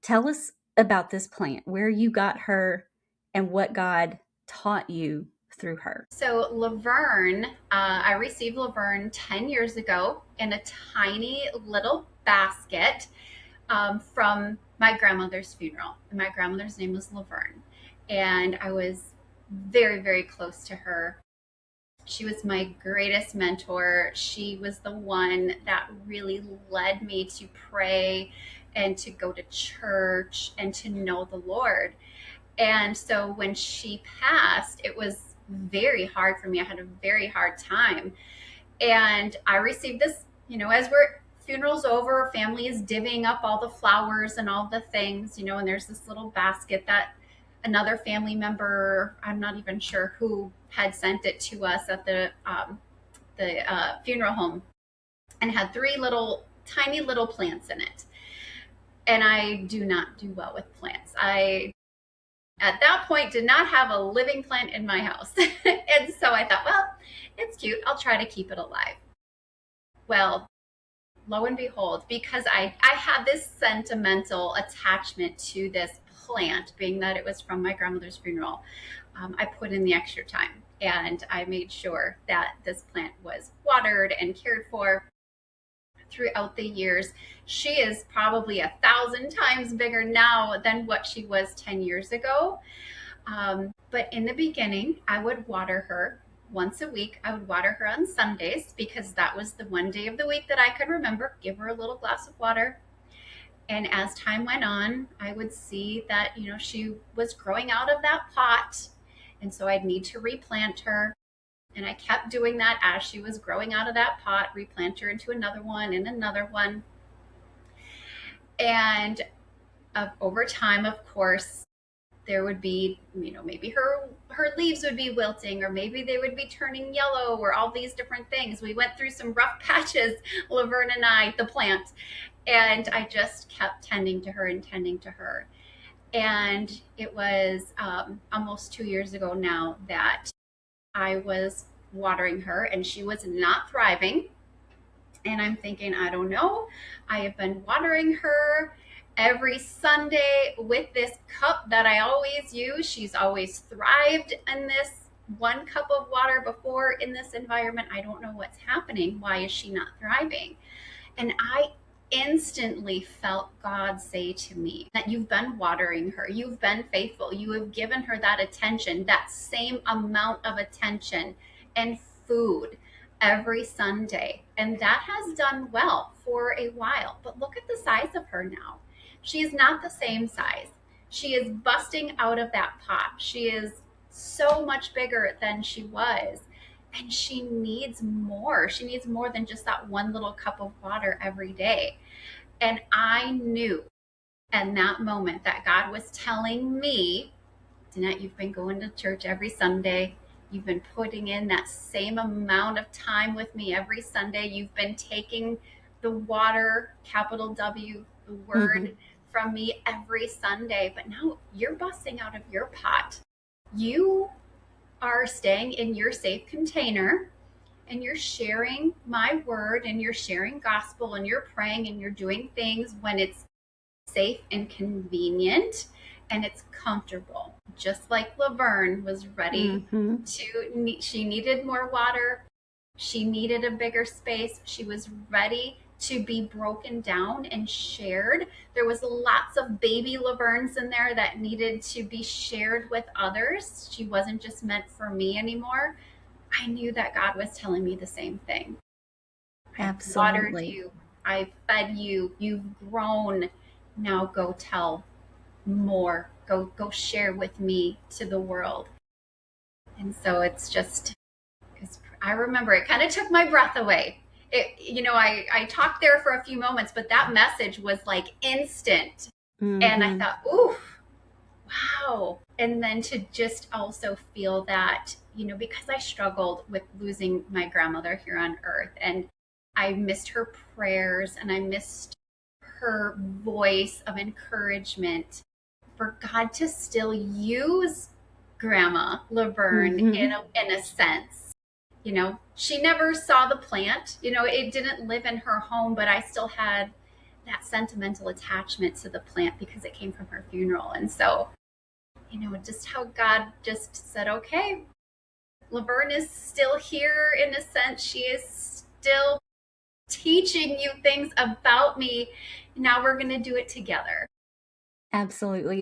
Tell us about this plant, where you got her, and what God taught you through her. So Laverne, I received Laverne 10 years ago in a tiny little basket from my grandmother's funeral. And my grandmother's name was Laverne. And I was very, very close to her. She was my greatest mentor. She was the one that really led me to pray and to go to church and to know the Lord. And so when she passed, it was very hard for me. I had a very hard time. And I received this, as we're funeral's over, family is divvying up all the flowers and all the things, and there's this little basket that another family member, I'm not even sure who, had sent it to us at the funeral home, and had three little tiny little plants in it. And I do not do well with plants. I at that point did not have a living plant in my house. And so I thought, well, it's cute. I'll try to keep it alive. Well, lo and behold, because I had this sentimental attachment to this plant, being that it was from my grandmother's funeral, I put in the extra time and I made sure that this plant was watered and cared for throughout the years. She is probably 1,000 times bigger now than what she was 10 years ago. But in the beginning, I would water her once a week. I would water her on Sundays because that was the one day of the week that I could remember. Give her a little glass of water. And as time went on, I would see that, she was growing out of that pot. And so I'd need to replant her. And I kept doing that as she was growing out of that pot, replant her into another one and another one. And over time, of course, there would be, maybe her leaves would be wilting, or maybe they would be turning yellow, or all these different things. We went through some rough patches, Laverne and I, the plant, and I just kept tending to her and tending to her. And it was almost 2 years ago now that I was watering her, and she was not thriving. And I'm thinking, I don't know. I have been watering her every Sunday with this cup that I always use. She's always thrived in this one cup of water before in this environment. I don't know what's happening. Why is she not thriving? And I instantly felt God say to me that you've been watering her. You've been faithful. You have given her that attention, that same amount of attention and food every Sunday. And that has done well for a while. But look at the size of her now. She is not the same size. She is busting out of that pot. She is so much bigger than she was. And she needs more. She needs more than just that one little cup of water every day. And I knew in that moment that God was telling me, Danette, you've been going to church every Sunday. You've been putting in that same amount of time with me every Sunday. You've been taking the water, capital W, the word from me every Sunday. But now you're busting out of your pot. You are staying in your safe container, and you're sharing my word, and you're sharing gospel, and you're praying, and you're doing things when it's safe and convenient and it's comfortable. Just like Laverne was ready she needed more water. She needed a bigger space. She was ready to be broken down and shared. There was lots of baby Lavernes in there that needed to be shared with others. She wasn't just meant for me anymore. I knew that God was telling me the same thing. I've watered you. I've fed you. You've grown. Now go tell more. Go share with me to the world. And so it's just, I remember it kind of took my breath away. I talked there for a few moments, but that message was like instant. And I thought, ooh, wow. And then to just also feel that, because I struggled with losing my grandmother here on earth, and I missed her prayers, and I missed her voice of encouragement, for God to still use Grandma Laverne in a sense. She never saw the plant. It didn't live in her home, but I still had that sentimental attachment to the plant because it came from her funeral. And so, just how God just said, okay, Laverne is still here in a sense. She is still teaching you things about me. Now we're going to do it together. Absolutely.